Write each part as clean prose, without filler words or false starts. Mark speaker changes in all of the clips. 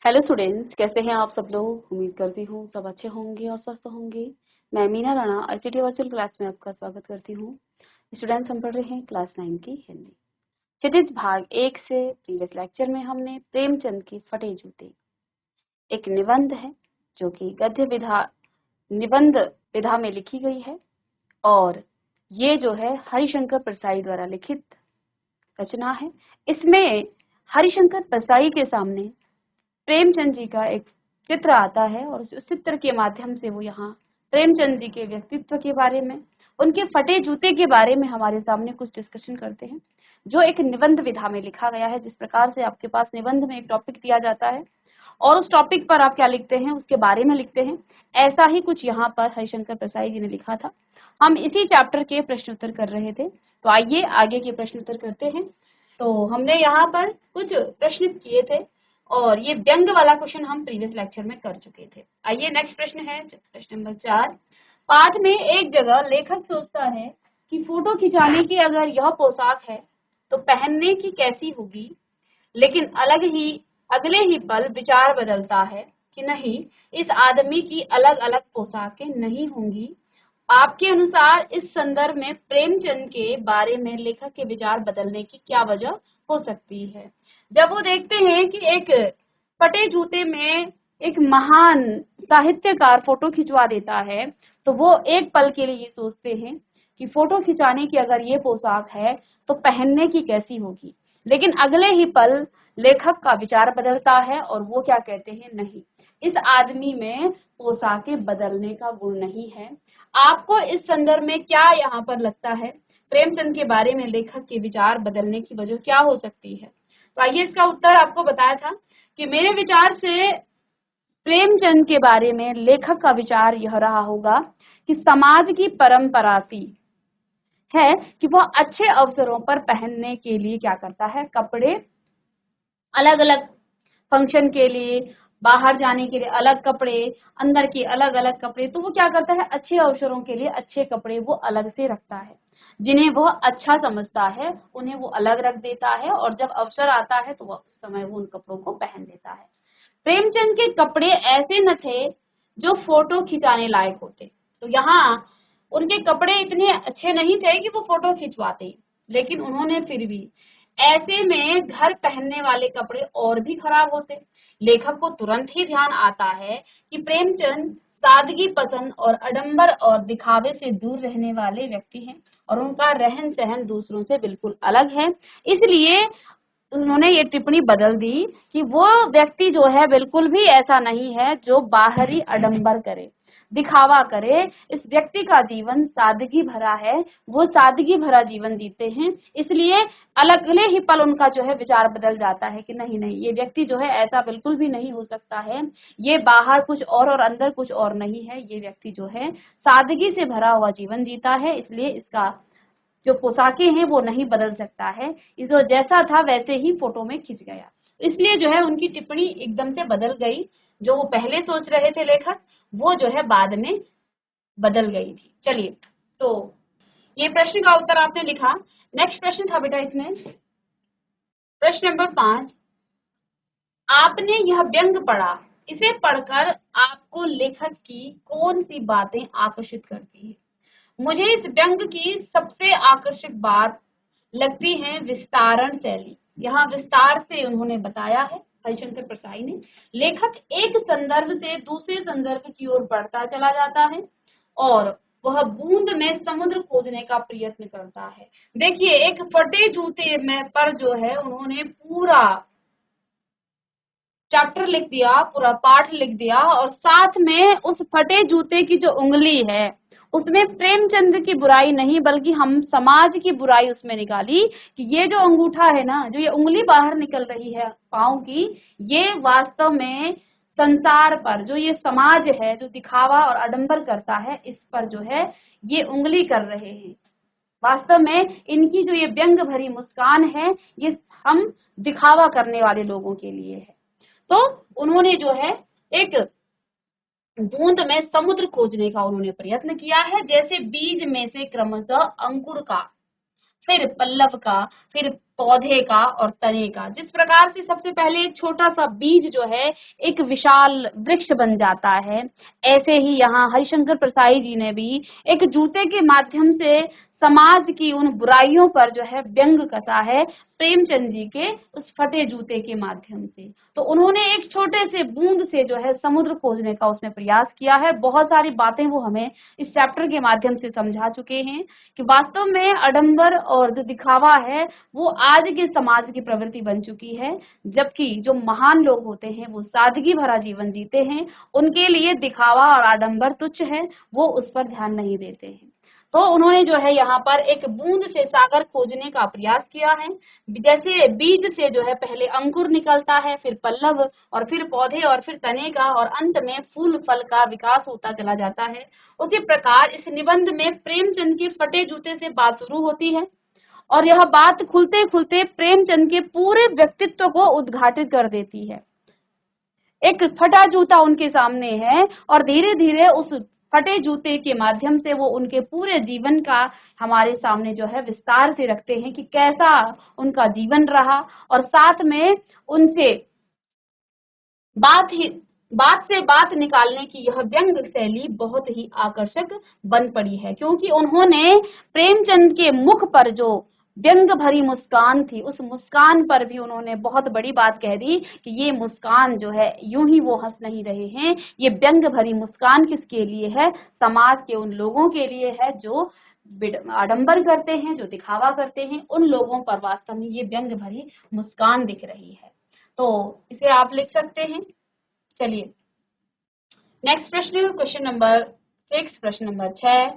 Speaker 1: Hello students, कैसे हैं आप सब लोग। उम्मीद करती हूँ सब अच्छे होंगे और स्वस्थ होंगे। मैं Meena Rana ICT virtual class में आपका स्वागत करती हूँ। स्टूडेंट्स, हम पढ़ रहे हैं क्लास 9 की हिंदी। क्षितिज भाग 1 से प्रीवियस लेक्चर में हमने प्रेमचंद की फटे जूते एक निबंध है जो कि गद्य विधा निबंध विधा में लिखी गई है और ये जो है हरिशंकर परसाई द्वारा लिखित रचना है। इसमें हरिशंकर परसाई के सामने प्रेमचंद जी का एक चित्र आता है और उस चित्र के माध्यम से वो यहाँ प्रेमचंद जी के व्यक्तित्व के बारे में, उनके फटे जूते के बारे में हमारे सामने कुछ डिस्कशन करते हैं, जो एक निबंध विधा में लिखा गया है। जिस प्रकार से आपके पास निबंध में एक टॉपिक दिया जाता है और उस टॉपिक पर आप क्या लिखते हैं, उसके बारे में लिखते हैं, ऐसा ही कुछ यहाँ पर हरिशंकर परसाई जी ने लिखा था। हम इसी चैप्टर के प्रश्न उत्तर कर रहे थे, तो आइए आगे के प्रश्न उत्तर करते हैं। तो हमने यहाँ पर कुछ प्रश्न किए थे और ये व्यंग वाला क्वेश्चन हम प्रीवियस लेक्चर में कर चुके थे। आइए नेक्स्ट प्रश्न है प्रश्न नंबर 4। पाठ में एक जगह लेखक सोचता है कि फोटो खिंचाने की अगर यह पोशाक है तो पहनने की कैसी होगी, लेकिन अगले ही पल विचार बदलता है कि नहीं, इस आदमी की अलग अलग पोशाकें नहीं होंगी। आपके अनुसार इस संदर्भ में प्रेमचंद के बारे में लेखक के विचार बदलने की क्या वजह हो सकती है। जब वो देखते हैं कि एक फटे जूते में एक महान साहित्यकार फोटो खिंचवा देता है, तो वो एक पल के लिए ये सोचते हैं कि फोटो खिंचाने की अगर ये पोशाक है तो पहनने की कैसी होगी। लेकिन अगले ही पल लेखक का विचार बदलता है और वो क्या कहते हैं, नहीं, इस आदमी में पोशाकें बदलने का गुण नहीं है। आपको इस संदर्भ में क्या यहाँ पर लगता है, प्रेमचंद के बारे में लेखक के विचार बदलने की वजह क्या हो सकती है। तो आइए इसका उत्तर आपको बताया था कि मेरे विचार से प्रेमचंद के बारे में लेखक का विचार यह रहा होगा कि समाज की परंपरा सी है कि वह अच्छे अवसरों पर पहनने के लिए क्या करता है, कपड़े अलग अलग फंक्शन के लिए, बाहर जाने के लिए अलग कपड़े, अंदर के अलग अलग कपड़े, तो वो क्या करता है, अच्छे अवसरों के लिए अच्छे कपड़े वो अलग से रखता है। जिन्हें वह अच्छा समझता है उन्हें वो अलग रख देता है और जब अवसर आता है तो वह उस समय वो उन कपड़ों को पहन लेता है। प्रेमचंद के कपड़े ऐसे न थे जो फोटो खिंचाने लायक होते, तो यहाँ उनके कपड़े इतने अच्छे नहीं थे कि वो फोटो खिंचवाते, लेकिन उन्होंने फिर भी ऐसे में घर पहनने वाले कपड़े और भी खराब होते। लेखक को तुरंत ही ध्यान आता है कि प्रेमचंद सादगी पसंद और आडंबर और दिखावे से दूर रहने वाले व्यक्ति हैं और उनका रहन सहन दूसरों से बिल्कुल अलग है। इसलिए उन्होंने ये टिप्पणी बदल दी कि वो व्यक्ति जो है बिल्कुल भी ऐसा नहीं है जो बाहरी आडंबर करे, दिखावा करे। इस व्यक्ति का जीवन सादगी भरा है, वो सादगी भरा जीवन जीते हैं। इसलिए अगले ही पल उनका जो है विचार बदल जाता है कि नहीं नहीं, ये व्यक्ति जो है ऐसा बिल्कुल भी नहीं हो सकता है, ये बाहर कुछ और अंदर कुछ और नहीं है, ये व्यक्ति जो है सादगी से भरा हुआ जीवन जीता है, इसलिए इसका जो पोशाकें हैं वो नहीं बदल सकता है, इसको जैसा था वैसे ही फोटो में खिंच गया। इसलिए जो है उनकी टिप्पणी एकदम से बदल गई। जो वो पहले सोच रहे थे लेखक, वो जो है बाद में बदल गई थी। चलिए, तो ये प्रश्न का उत्तर आपने लिखा। नेक्स्ट प्रश्न था बेटा इसमें प्रश्न नंबर 5। आपने यह व्यंग पढ़ा, इसे पढ़कर आपको लेखक की कौन सी बातें आकर्षित करती है। मुझे इस व्यंग की सबसे आकर्षक बात लगती है विस्तारण शैली। यहाँ विस्तार से उन्होंने बताया है हरिशंकर परसाई ने। लेखक एक संदर्भ से दूसरे संदर्भ की ओर बढ़ता चला जाता है और वह बूंद में समुद्र खोजने का प्रयत्न करता है। देखिए, एक फटे जूते में पर जो है उन्होंने पूरा चैप्टर लिख दिया, पूरा पाठ लिख दिया और साथ में उस फटे जूते की जो उंगली है उसमें प्रेमचंद की बुराई नहीं बल्कि हम समाज की बुराई उसमें निकाली कि ये जो अंगूठा है ना, जो ये उंगली बाहर निकल रही है पांव की, ये वास्तव में संसार पर जो ये समाज है जो दिखावा और आडंबर करता है, इस पर जो है ये उंगली कर रहे हैं। वास्तव में इनकी जो ये व्यंग भरी मुस्कान है ये हम दिखावा करने वाले लोगों के लिए है। तो उन्होंने जो है एक बूंद में समुद्र खोजने का उन्होंने प्रयत्न किया है। जैसे बीज में से क्रमशः अंकुर का, फिर पल्लव का, फिर पौधे का और तने का। जिस प्रकार से सबसे पहले एक छोटा सा बीज जो है एक विशाल वृक्ष बन जाता है, ऐसे ही यहाँ हरिशंकर प्रसाई जी ने भी एक जूते के माध्यम से समाज की उन बुराइयों पर जो है व्यंग कसा है, प्रेमचंद जी के उस फटे जूते के माध्यम से। तो उन्होंने एक छोटे से बूंद से जो है समुद्र खोजने का उसमें प्रयास किया है। बहुत सारी बातें वो हमें इस चैप्टर के माध्यम से समझा चुके हैं कि वास्तव में आडंबर और जो दिखावा है वो आज के समाज की प्रवृत्ति बन चुकी है, जबकि जो महान लोग होते हैं वो सादगी भरा जीवन जीते हैं, उनके लिए दिखावा और आडंबर तुच्छ है, वो उस पर ध्यान नहीं देते हैं। तो उन्होंने जो है यहाँ पर एक बूंद से सागर खोजने का प्रयास किया है। जैसे बीज से जो है पहले अंकुर निकलता है, फिर पल्लव और फिर पौधे और फिर तने का और अंत में फूल फल का विकास होता चला जाता है, उसी प्रकार इस निबंध में प्रेमचंद के फटे जूते से बात शुरू होती है और यह बात खुलते खुलते प्रेमचंद के पूरे व्यक्तित्व को उद्घाटित कर देती है। एक फटा जूता उनके सामने है और धीरे धीरे उस फटे जूते के माध्यम से वो उनके पूरे जीवन का हमारे सामने जो है विस्तार से रखते हैं कि कैसा उनका जीवन रहा, और साथ में उनसे बात से बात निकालने की यह व्यंग शैली बहुत ही आकर्षक बन पड़ी है, क्योंकि उन्होंने प्रेमचंद के मुख पर जो व्यंग भरी मुस्कान थी, उस मुस्कान पर भी उन्होंने बहुत बड़ी बात कह दी कि ये मुस्कान जो है यूं ही वो हंस नहीं रहे हैं, ये व्यंग भरी मुस्कान किसके लिए है, समाज के उन लोगों के लिए है जो आडंबर करते हैं, जो दिखावा करते हैं, उन लोगों पर वास्तव में ये व्यंग भरी मुस्कान दिख रही है। तो इसे आप लिख सकते हैं। चलिए नेक्स्ट प्रश्न, क्वेश्चन नंबर 6, प्रश्न नंबर 6,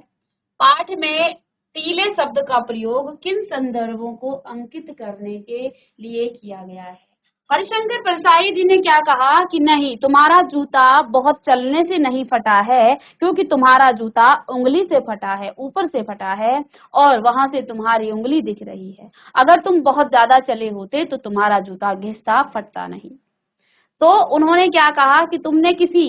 Speaker 1: पाठ में टीले शब्द का प्रयोग किन संदर्भों को अंकित करने के लिए किया गया है। हरिशंकर प्रसाई जी ने क्या कहा कि नहीं, तुम्हारा जूता बहुत चलने से नहीं फटा है, क्योंकि तुम्हारा जूता उंगली से फटा है, ऊपर से फटा है और वहां से तुम्हारी उंगली दिख रही है। अगर तुम बहुत ज्यादा चले होते तो तुम्हारा जूता घिसता फटता नहीं। तो उन्होंने क्या कहा कि तुमने किसी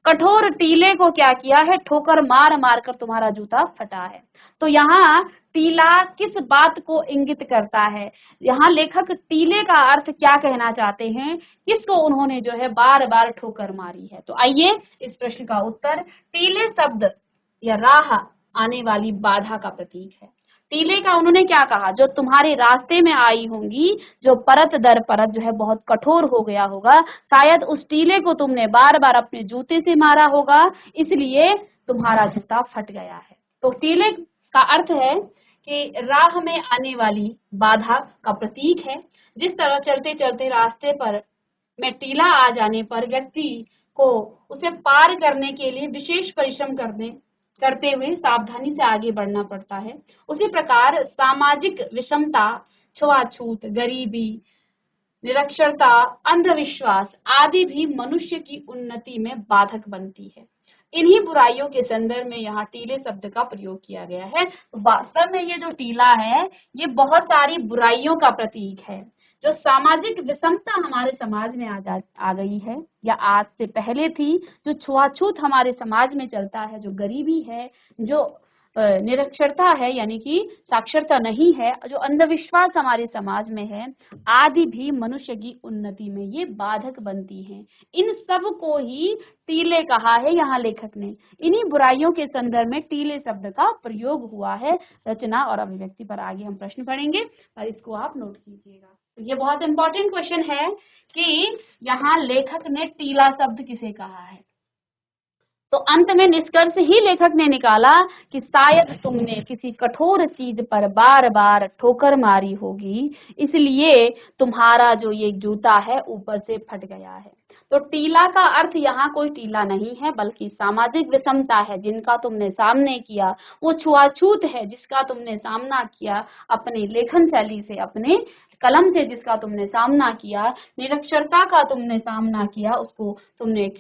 Speaker 1: कठोर टीले को क्या किया है, ठोकर मार मार कर तुम्हारा जूता फटा है। तो यहाँ टीला किस बात को इंगित करता है, यहाँ लेखक टीले का अर्थ क्या कहना चाहते हैं, किसको उन्होंने जो है बार बार ठोकर मारी है। तो आइए इस प्रश्न का उत्तर, टीले शब्द या राह आने वाली बाधा का प्रतीक है। टीले का उन्होंने क्या कहा, जो तुम्हारे रास्ते में आई होंगी, जो परत दर परत जो है बहुत कठोर हो गया होगा, शायद उस टीले को तुमने बार बार अपने जूते से मारा होगा, इसलिए तुम्हारा जूता फट गया है। तो टीले का अर्थ है कि राह में आने वाली बाधा का प्रतीक है। जिस तरह चलते चलते रास्ते पर में टीला आ जाने पर व्यक्ति को उसे पार करने के लिए विशेष परिश्रम करते हुए सावधानी से आगे बढ़ना पड़ता है, उसी प्रकार सामाजिक विषमता, छुआछूत, गरीबी, निरक्षरता, अंधविश्वास आदि भी मनुष्य की उन्नति में बाधक बनती है। इन्हीं बुराइयों के संदर्भ में यहाँ टीले शब्द का प्रयोग किया गया है। तो वास्तव में ये जो टीला है ये बहुत सारी बुराइयों का प्रतीक है। जो सामाजिक विषमता हमारे समाज में आ गई है या आज से पहले थी, जो छुआछूत हमारे समाज में चलता है, जो गरीबी है, जो निरक्षरता है यानी कि साक्षरता नहीं है, जो अंधविश्वास हमारे समाज में है, आदि भी मनुष्य की उन्नति में ये बाधक बनती हैं। इन सब को ही टीले कहा है यहाँ लेखक ने। इन्हीं बुराइयों के संदर्भ में टीले शब्द का प्रयोग हुआ है। रचना और अभिव्यक्ति पर आगे हम प्रश्न पढ़ेंगे, पर इसको आप नोट कीजिएगा। तो ये बहुत इंपॉर्टेंट क्वेश्चन है कि यहाँ लेखक ने टीला शब्द किसे कहा है। तो अंत में निष्कर्ष ही लेखक ने निकाला कि शायद तुमने किसी कठोर चीज पर बार बार ठोकर मारी होगी, इसलिए तुम्हारा जो ये जूता है ऊपर से फट गया है। तो टीला का अर्थ यहाँ कोई टीला नहीं है, बल्कि सामाजिक विषमता है जिनका तुमने सामने किया, वो छुआछूत है जिसका तुमने सामना किया अपने लेखन शैली से, अपने कलम से जिसका तुमने सामना किया, निरक्षरता का तुमने सामना किया, उसको तुमने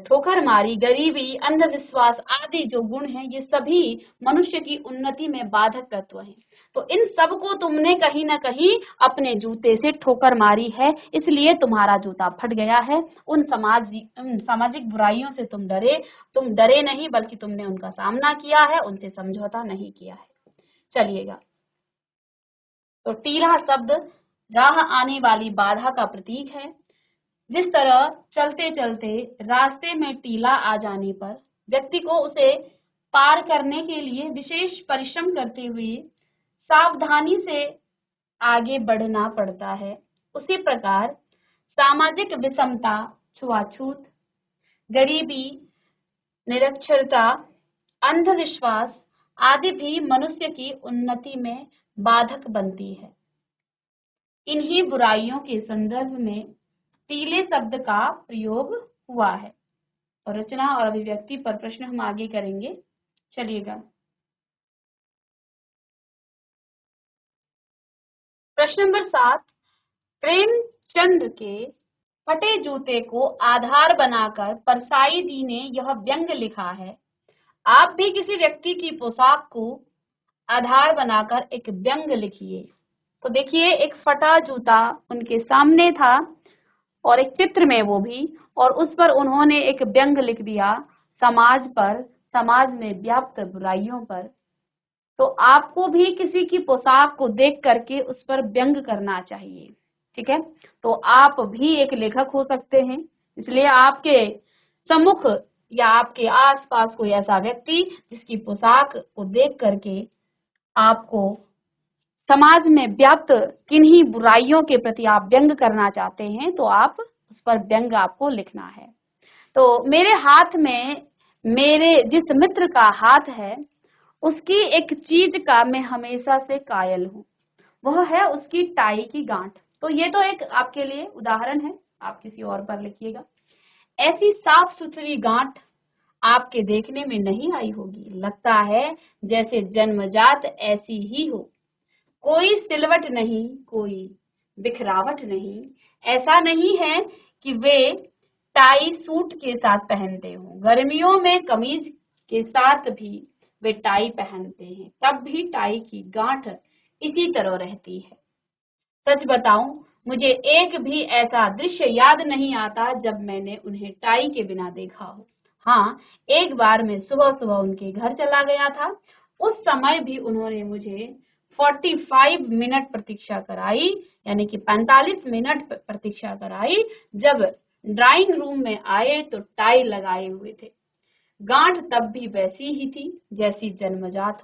Speaker 1: ठोकर मारी, गरीबी, अंधविश्वास आदि जो गुण हैं ये सभी मनुष्य की उन्नति में बाधक तत्व हैं। तो इन सब को तुमने कहीं ना कहीं अपने जूते से ठोकर मारी है, इसलिए तुम्हारा जूता फट गया है। उन सामाजिक बुराइयों से तुम डरे नहीं, बल्कि तुमने उनका सामना किया है, उनसे समझौता नहीं किया है। चलिएगा तो टीला शब्द राह आने वाली बाधा का प्रतीक है। जिस तरह चलते चलते रास्ते में टीला आ जाने पर व्यक्ति को उसे पार करने के लिए विशेष परिश्रम करते हुए सावधानी से आगे बढ़ना पड़ता है, उसी प्रकार सामाजिक विषमता, छुआछूत, गरीबी, निरक्षरता, अंधविश्वास आदि भी मनुष्य की उन्नति में बाधक बनती है। इन्हीं बुराइयों के संदर्भ में टीले शब्द का प्रयोग हुआ है। और रचना और अभिव्यक्ति पर प्रश्न हम आगे करेंगे, चलिएगा। प्रश्न नंबर 7, प्रेमचंद के फटे जूते को आधार बनाकर परसाई जी ने यह व्यंग लिखा है। आप भी किसी व्यक्ति की पोशाक को आधार बनाकर एक व्यंग लिखिए। तो देखिए, एक फटा जूता उनके सामने था और एक चित्र में वो भी, और उस पर उन्होंने एक व्यंग लिख दिया समाज पर, समाज में व्याप्त बुराइयों पर। तो आपको भी किसी की पोशाक को देख करके उस पर व्यंग करना चाहिए, ठीक है। तो आप भी एक लेखक हो सकते हैं, इसलिए आपके सम्मुख या आपके आसपास कोई ऐसा व्यक्ति जिसकी पोशाक को देख करके आपको समाज में व्याप्त किन्हीं बुराइयों के प्रति आप व्यंग करना चाहते हैं, तो आप उस पर व्यंग आपको लिखना है। तो मेरे हाथ में मेरे जिस मित्र का हाथ है, उसकी एक चीज का मैं हमेशा से कायल हूँ, वह है उसकी टाई की गांठ। तो ये तो एक आपके लिए उदाहरण है, आप किसी और पर लिखिएगा। ऐसी साफ सुथरी गांठ आपके देखने में नहीं आई होगी, लगता है जैसे जन्मजात ऐसी ही हो, कोई सिलवट नहीं, कोई बिखरावट नहीं। ऐसा नहीं है कि वे टाई सूट के साथ पहनते हो, गर्मियों में कमीज के साथ भी वे टाई पहनते हैं, तब भी टाई की गांठ इसी तरह रहती है। सच बताऊं, मुझे एक भी ऐसा दृश्य याद नहीं आता जब मैंने उन्हें टाई के बिना देखा हो। हाँ, एक बार मैं सुबह सुबह उनके घर चला गया था, उस समय भी उन्होंने मुझे 45 मिनट प्रतीक्षा कराई, यानी कि 45 मिनट प्रतीक्षा कराई। जब ड्राइंग रूम में आए तो टाई लगाए हुए थे, गांठ तब भी वैसी ही थी जैसे जन्मजात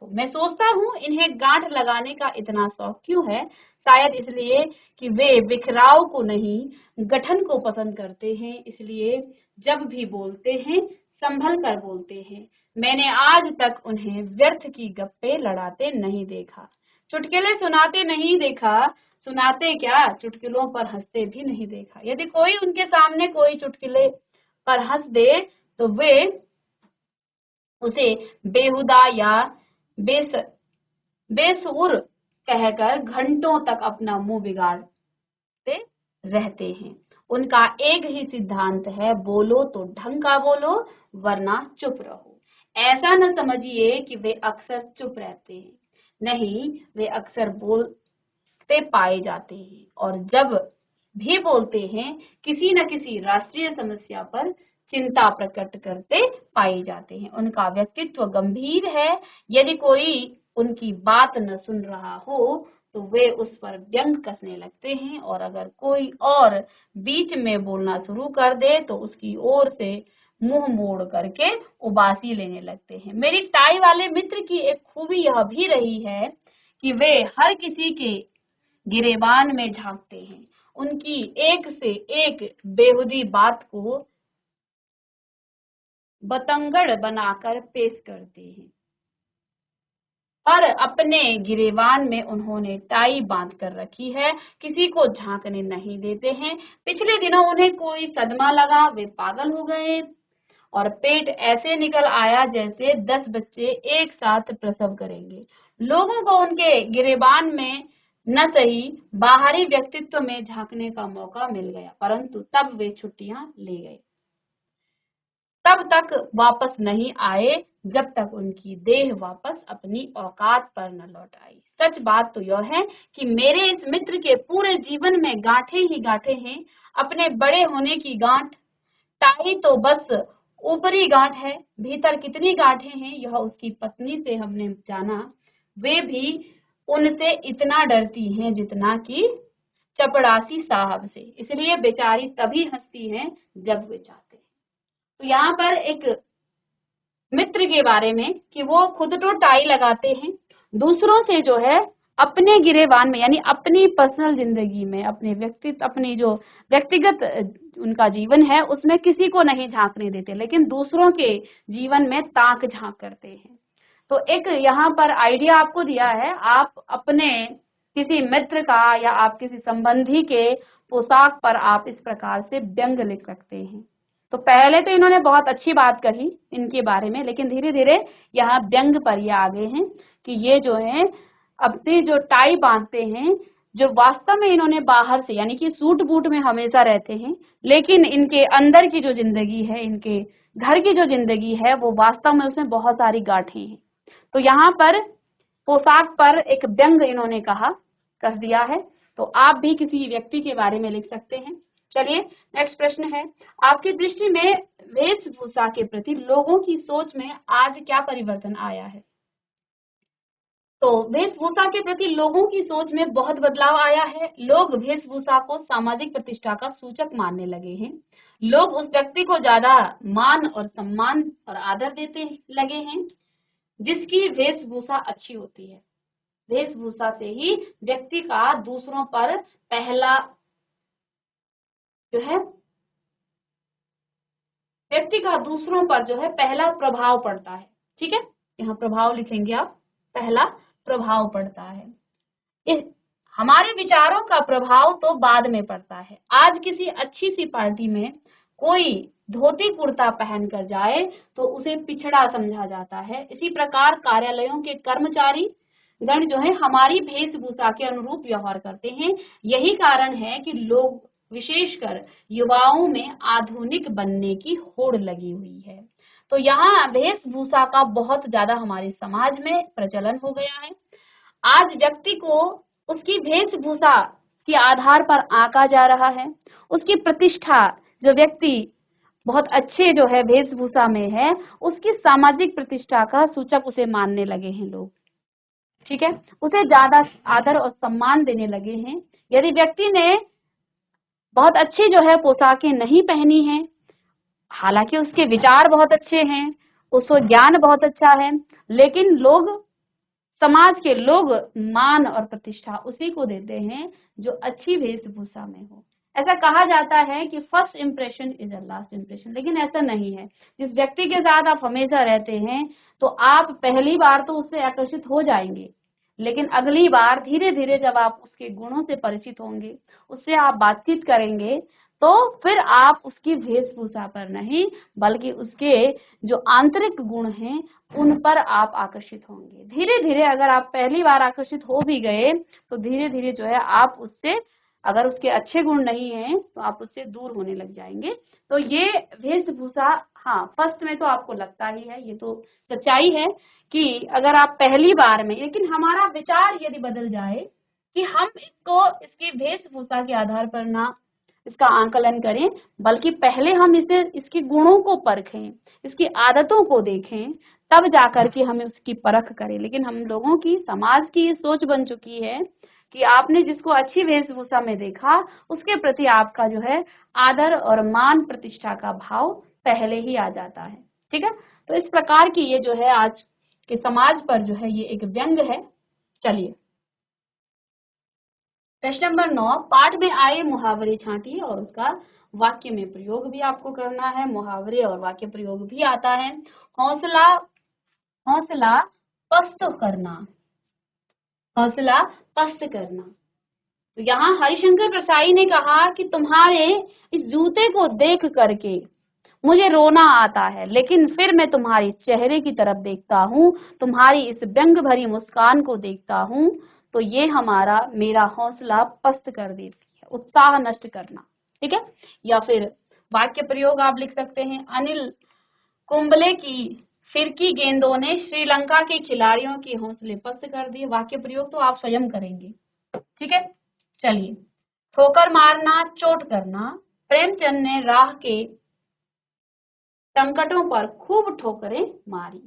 Speaker 1: हो। मैं सोचता हूँ इन्हें गांठ लगाने का इतना शौक क्यों है। शायद इसलिए कि वे बिखराव को नहीं, गठन को पसंद करते हैं, इसलिए जब भी बोलते हैं संभल कर बोलते हैं। मैंने आज तक उन्हें व्यर्थ की गप्पे लड़ाते नहीं देखा, चुटकुले सुनाते नहीं देखा, सुनाते क्या, चुटकुलों पर हंसते भी नहीं देखा। यदि कोई उनके सामने कोई चुटकुले पर हंस दे तो वे उसे बेहुदा या बेसुर कहकर घंटों तक अपना मुंह बिगाड़ते रहते हैं। उनका एक ही सिद्धांत है, बोलो तो ढंग का बोलो वरना चुप रहो। ऐसा न समझिए कि वे अक्सर चुप रहते हैं, नहीं, वे अक्सर बोलते पाए जाते हैं, और जब भी बोलते हैं किसी न किसी राष्ट्रीय समस्या पर चिंता प्रकट करते पाए जाते हैं। उनका व्यक्तित्व गंभीर है, यदि कोई उनकी बात न सुन रहा हो तो वे उस पर व्यंग कसने लगते हैं, और अगर कोई और बीच में बोलना शुरू कर दे तो उसकी ओर से मुंह मोड़ करके उबासी लेने लगते हैं। मेरी टाई वाले मित्र की एक खूबी यह भी रही है कि वे हर किसी के गिरेबान में झांकते हैं, उनकी एक से एक बेहुदी बात को बतंगड़ बनाकर पेश करते हैं, पर अपने गिरेबान में उन्होंने टाई बांध कर रखी है, किसी को झांकने नहीं देते हैं। पिछले दिनों उन्हें कोई सदमा लगा, वे पागल हो गए और पेट ऐसे निकल आया जैसे 10 बच्चे एक साथ प्रसव करेंगे। लोगों को उनके गिरेबान में न सही बाहरी व्यक्तित्व में झांकने का मौका मिल गया, परंतु तब वे छुट्टियां ले गए, तब तक वापस नहीं आए जब तक उनकी देह वापस अपनी औकात पर न लौट आई। सच बात तो यह है कि मेरे इस मित्र के पूरे जीवन में गांठें ही गांठें हैं, अपने बड़े होने की गांठ। टाई तो बस ऊपरी गांठ है, भीतर कितनी गांठें हैं यह उसकी पत्नी से हमने जाना। वे भी उनसे इतना डरती हैं जितना कि चपड़ासी साहब से, इसलिए बेचारी तभी हंसती हैं जब वे चाहते हैं। तो यहाँ पर एक मित्र के बारे में कि वो खुद तो टाई लगाते हैं, दूसरों से जो है अपने गिरेबान में यानी अपनी पर्सनल जिंदगी में, अपनी जो व्यक्तिगत उनका जीवन है उसमें किसी को नहीं झांकने देते, लेकिन दूसरों के जीवन में ताक झांक करते हैं। तो एक यहाँ पर आइडिया आपको दिया है, आप अपने किसी मित्र का या आप किसी संबंधी के पोशाक पर आप इस प्रकार से व्यंग लिख सकते हैं। तो पहले तो इन्होंने बहुत अच्छी बात कही इनके बारे में, लेकिन धीरे धीरे यहाँ व्यंग पर ये आ गए हैं कि ये जो है अपनी जो टाई बांधते हैं, जो वास्तव में इन्होंने बाहर से यानी कि सूट बूट में हमेशा रहते हैं, लेकिन इनके अंदर की जो जिंदगी है, इनके घर की जो जिंदगी है, वो वास्तव में उसमें बहुत सारी गांठें हैं। तो यहाँ पर पोशाक पर एक व्यंग इन्होंने कस दिया है। तो आप भी किसी व्यक्ति के बारे में लिख सकते हैं। चलिए नेक्स्ट प्रश्न है, आपकी दृष्टि में वेशभूषा के प्रति लोगों की सोच में आज क्या परिवर्तन आया है? तो वेशभूषा के प्रति लोगों की सोच में बहुत बदलाव आया है। लोग वेशभूषा को सामाजिक प्रतिष्ठा का सूचक मानने लगे हैं। लोग उस व्यक्ति को ज्यादा मान और सम्मान और आदर देते लगे हैं जिसकी वेशभूषा अच्छी होती है। वेशभूषा से ही व्यक्ति का दूसरों पर पहला जो है प्रभाव पड़ता है। ठीक है, यहाँ प्रभाव लिखेंगे आप, पहला प्रभाव पड़ता है। इस हमारे विचारों का प्रभाव तो बाद में पड़ता है। आज किसी अच्छी सी पार्टी में कोई धोती कुर्ता पहनकर जाए तो उसे पिछड़ा समझा जाता है। इसी प्रकार कार्यालयों के कर्मचारी गण जो है हमारी वेशभूषा के अनुरूप व्यवहार करते हैं। यही कारण है कि लोग विशेषकर युवाओं में आधुनिक बनने की होड़ लगी हुई है। तो यहाँ वेशभूषा का बहुत ज्यादा हमारे समाज में प्रचलन हो गया है। आज व्यक्ति को उसकी वेशभूषा के आधार पर आंका जा रहा है। उसकी प्रतिष्ठा, जो व्यक्ति बहुत अच्छे जो है वेशभूषा में है, उसकी सामाजिक प्रतिष्ठा का सूचक उसे मानने लगे हैं लोग। ठीक है, उसे ज्यादा आदर और सम्मान देने लगे हैं। यदि व्यक्ति ने बहुत अच्छी जो है पोशाकें नहीं पहनी हैं, हालांकि उसके विचार बहुत अच्छे हैं, उसको ज्ञान बहुत अच्छा है, लेकिन समाज के लोग मान और प्रतिष्ठा उसी को देते हैं जो अच्छी वेशभूषा में हो। ऐसा कहा जाता है कि first impression is a last impression, लेकिन ऐसा नहीं है। जिस व्यक्ति के साथ आप हमेशा रहते हैं तो आप पहली बार तो उससे आकर्षित हो जाएंगे, लेकिन अगली बार धीरे धीरे जब आप उसके गुणों से परिचित होंगे, उससे आप बातचीत करेंगे, तो फिर आप उसकी वेशभूषा पर नहीं बल्कि उसके जो आंतरिक गुण हैं उन पर आप आकर्षित होंगे। धीरे धीरे अगर आप पहली बार आकर्षित हो भी गए तो धीरे धीरे जो है आप उससे, अगर उसके अच्छे गुण नहीं हैं तो आप उससे दूर होने लग जाएंगे। तो ये वेशभूषा, हाँ फर्स्ट में तो आपको लगता ही है, ये तो सच्चाई है कि अगर आप पहली बार में, लेकिन हमारा विचार यदि बदल जाए कि हम इसकी वेशभूषा के आधार पर ना इसका आंकलन करें, बल्कि पहले हम इसके गुणों को परखें, इसकी आदतों को देखें, तब जाकर के हमें उसकी परख करें। लेकिन हम लोगों की, समाज की ये सोच बन चुकी है कि आपने जिसको अच्छी वेशभूषा में देखा उसके प्रति आपका जो है आदर और मान प्रतिष्ठा का भाव पहले ही आ जाता है। ठीक है, तो इस प्रकार की ये जो है आज के समाज पर जो है ये एक व्यंग है। चलिए प्रश्न नंबर 9, पाठ में आए मुहावरे छांटिए और उसका वाक्य में प्रयोग भी आपको करना है। मुहावरे और वाक्य प्रयोग भी आता है। हौसला हौसला पस्त करना, हौसला पस्त करना। तो यहाँ हरिशंकर प्रसाई ने कहा कि तुम्हारे इस जूते को देख करके मुझे रोना आता है, लेकिन फिर मैं तुम्हारे चेहरे की तरफ देखता हूँ, तुम्हारी इस व्यंग भरी मुस्कान को देखता हूँ, तो ये मेरा हौसला पस्त कर देती है, उत्साह नष्ट करना। ठीक है, या फिर वाक्य प्रयोग आप लिख सकते हैं, अनिल कुंबले की फिरकी गेंदों ने श्रीलंका के खिलाड़ियों के हौसले पस्त कर दिए। वाक्य प्रयोग तो आप स्वयं करेंगे। ठीक है, चलिए ठोकर मारना, चोट करना। प्रेमचंद ने राह के संकटों पर खूब ठोकरें मारी।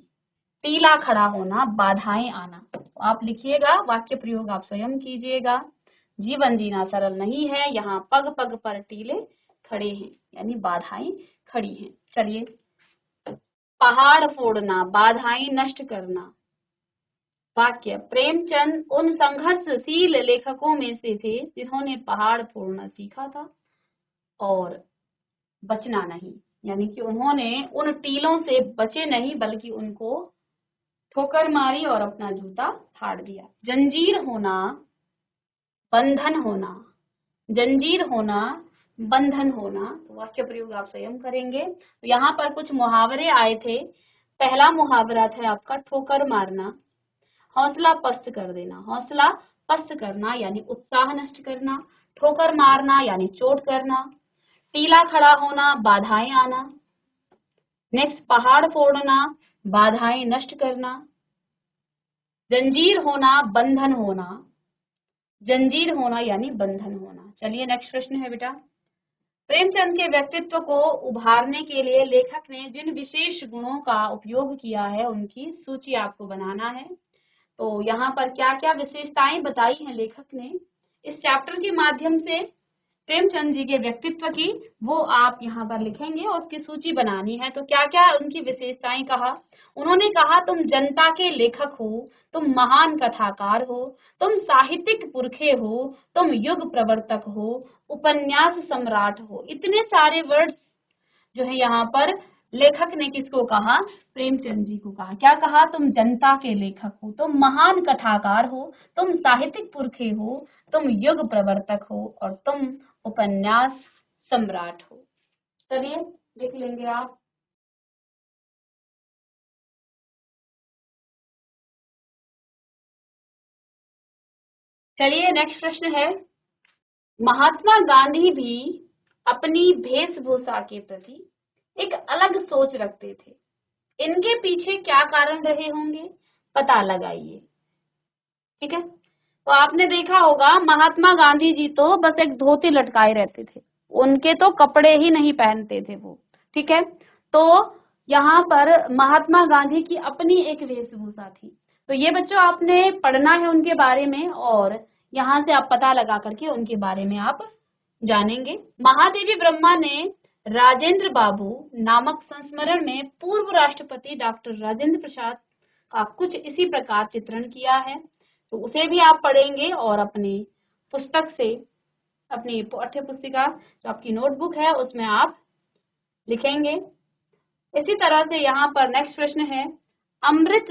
Speaker 1: टीला खड़ा होना, बाधाएं आना। तो आप लिखिएगा, वाक्य प्रयोग आप स्वयं कीजिएगा। जीवन जीना सरल नहीं है, यहाँ पग पग पर टीले खड़े हैं, यानी बाधाएं खड़ी हैं। चलिए, पहाड़ फोड़ना, बाधाएं नष्ट करना। वाक्य, प्रेमचंद उन संघर्षशील लेखकों में से थे जिन्होंने पहाड़ फोड़ना सीखा था और बचना नहीं, यानी कि उन्होंने उन टीलों से बचे नहीं बल्कि उनको ठोकर मारी और अपना जूता फाड़ दिया। जंजीर होना, बंधन होना, जंजीर होना, बंधन होना। तो वाक्य प्रयोग आप स्वयं करेंगे। तो यहाँ पर कुछ मुहावरे आए थे। पहला मुहावरा था आपका ठोकर मारना, हौसला पस्त कर देना। हौसला पस्त करना यानी उत्साह नष्ट करना, ठोकर मारना यानी चोट करना, टीला खड़ा होना, बाधाएं आना। नेक्स्ट, पहाड़ फोड़ना, बाधाएं नष्ट करना, जंजीर होना, बंधन होना, जंजीर होना यानी बंधन होना। चलिए, नेक्स्ट प्रश्न है बेटा, प्रेमचंद के व्यक्तित्व को उभारने के लिए लेखक ने जिन विशेष गुणों का उपयोग किया है उनकी सूची आपको बनाना है। तो यहाँ पर क्या क्या विशेषताएं बताई हैं लेखक ने इस चैप्टर के माध्यम से प्रेमचंद जी के व्यक्तित्व की, वो आप यहाँ पर लिखेंगे और उसकी सूची बनानी है। तो क्या क्या उनकी विशेषताएं कहा, उन्होंने कहा तुम जनता के लेखक हो, तुम महान कथाकार हो, तुम साहित्यिक पुरखे हो, तुम युग प्रवर्तक हो, उपन्यास सम्राट हो। इतने सारे वर्ड्स जो है यहाँ पर लेखक ने किसको कहा, प्रेमचंद जी को कहा। क्या कहा, तुम जनता के लेखक हो, तुम महान कथाकार हो, तुम साहित्यिक पुरखे हो, तुम युग प्रवर्तक हो और तुम उपन्यास सम्राट हो। चलिए देख लेंगे आप। चलिए, नेक्स्ट प्रश्न है, महात्मा गांधी भी अपनी वेशभूषा के प्रति एक अलग सोच रखते थे। इनके पीछे क्या कारण रहे होंगे, पता लगाइए। ठीक है, तो आपने देखा होगा महात्मा गांधी जी तो बस एक धोती लटकाए रहते थे, उनके तो कपड़े ही नहीं पहनते थे वो। ठीक है, तो यहाँ पर महात्मा गांधी की अपनी एक वेशभूषा थी। तो ये बच्चों आपने पढ़ना है उनके बारे में और यहाँ से आप पता लगा करके उनके बारे में आप जानेंगे। महादेवी ब्रह्मा ने राजेंद्र बाबू नामक संस्मरण में पूर्व राष्ट्रपति डॉक्टर राजेंद्र प्रसाद का कुछ इसी प्रकार चित्रण किया है। तो उसे भी आप पढ़ेंगे और अपनी पुस्तक से, अपनी पाठ्य पुस्तिका जो आपकी नोटबुक है उसमें आप लिखेंगे। इसी तरह से यहाँ पर नेक्स्ट प्रश्न है, अमृत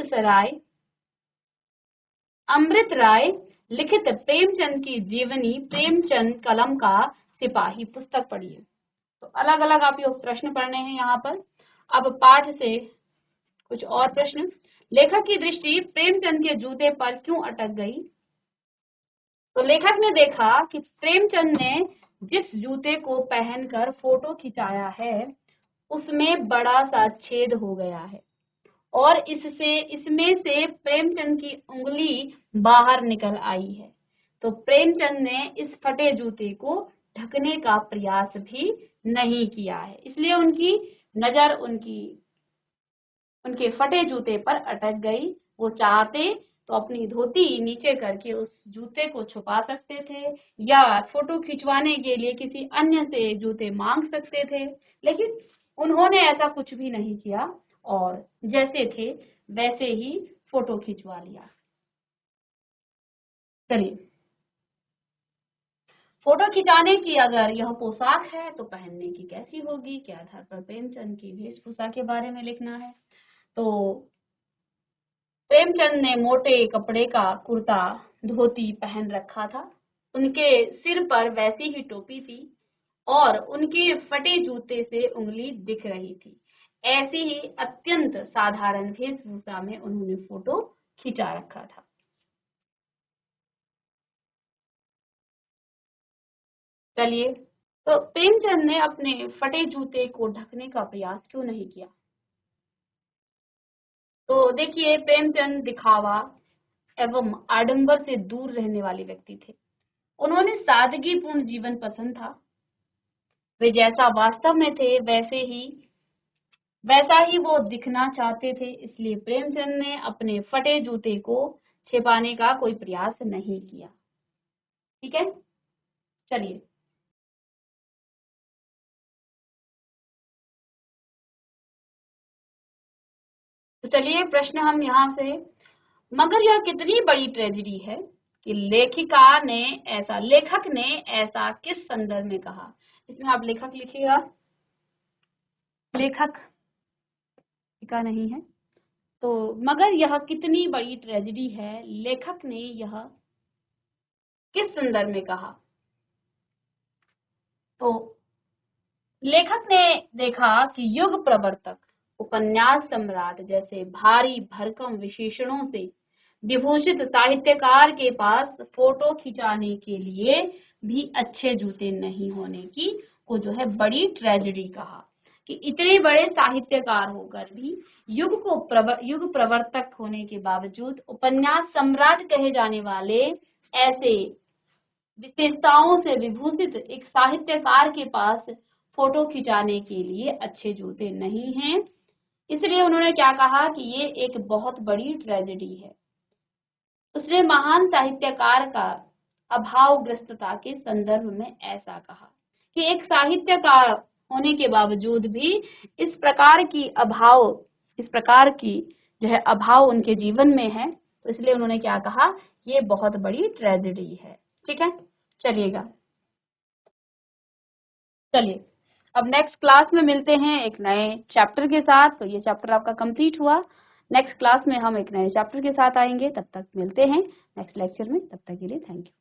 Speaker 1: राय लिखित प्रेमचंद की जीवनी प्रेमचंद कलम का सिपाही पुस्तक पढ़िए। तो अलग अलग आप ये प्रश्न पढ़ने हैं यहाँ पर। अब पाठ से कुछ और प्रश्न, लेखक की दृष्टि प्रेमचंद के जूते पर क्यों अटक गई। तो लेखक ने देखा कि प्रेमचंद ने जिस जूते को पहनकर फोटो खिंचाया है उसमें बड़ा सा छेद हो गया है और इसमें से प्रेमचंद की उंगली बाहर निकल आई है। तो प्रेमचंद ने इस फटे जूते को ढकने का प्रयास भी नहीं किया है, इसलिए उनकी नजर उनके फटे जूते पर अटक गई। वो चाहते तो अपनी धोती नीचे करके उस जूते को छुपा सकते थे या फोटो खिंचवाने के लिए किसी अन्य से जूते मांग सकते थे, लेकिन उन्होंने ऐसा कुछ भी नहीं किया और जैसे थे वैसे ही फोटो खिंचवा लिया। चलिए, फोटो खिंचाने की अगर यह पोशाक है तो पहनने की कैसी होगी के आधार पर प्रेमचंद की वेशभूषा के बारे में लिखना है। तो प्रेमचंद ने मोटे कपड़े का कुर्ता धोती पहन रखा था, उनके सिर पर वैसी ही टोपी थी और उनके फटे जूते से उंगली दिख रही थी। ऐसी ही अत्यंत साधारण वेशभूषा में उन्होंने फोटो खिंचा रखा था। चलिए, तो प्रेमचंद ने अपने फटे जूते को ढकने का प्रयास क्यों नहीं किया। तो देखिए, प्रेमचंद दिखावा एवं आडंबर से दूर रहने वाले व्यक्ति थे। उन्होंने सादगीपूर्ण जीवन पसंद था, वे जैसा वास्तव में थे वैसा ही वो दिखना चाहते थे। इसलिए प्रेमचंद ने अपने फटे जूते को छिपाने का कोई प्रयास नहीं किया। ठीक है, चलिए। तो चलिए प्रश्न हम यहाँ से, मगर यह कितनी बड़ी ट्रेजेडी है कि लेखक ने ऐसा किस संदर्भ में कहा। इसमें आप लेखक लिखिएगा, लेखक लिखा नहीं है, तो मगर यह कितनी बड़ी ट्रेजेडी है, लेखक ने यह किस संदर्भ में कहा। तो लेखक ने देखा कि युग प्रवर्तक, उपन्यास सम्राट जैसे भारी भरकम विशेषणों से विभूषित साहित्यकार के पास फोटो खिंचाने के लिए भी अच्छे जूते नहीं होने की को जो है बड़ी ट्रेजेडी कहा, कि इतने बड़े साहित्यकार होकर भी युग प्रवर्तक होने के बावजूद उपन्यास सम्राट कहे जाने वाले ऐसे विशेषताओं से विभूषित एक साहित्यकार के पास फोटो खिंचाने के लिए अच्छे जूते नहीं हैं। इसलिए उन्होंने क्या कहा कि ये एक बहुत बड़ी ट्रेजेडी है। उसने महान साहित्यकार का अभावग्रस्तता के संदर्भ में ऐसा कहा कि एक साहित्यकार होने के बावजूद भी इस प्रकार की जो है अभाव उनके जीवन में है, तो इसलिए उन्होंने क्या कहा, ये बहुत बड़ी ट्रेजेडी है। ठीक है, चलिएगा, चलिए अब नेक्स्ट क्लास में मिलते हैं एक नए चैप्टर के साथ। तो ये चैप्टर आपका कंप्लीट हुआ। नेक्स्ट क्लास में हम एक नए चैप्टर के साथ आएंगे, तब तक मिलते हैं नेक्स्ट लेक्चर में। तब तक के लिए थैंक यू।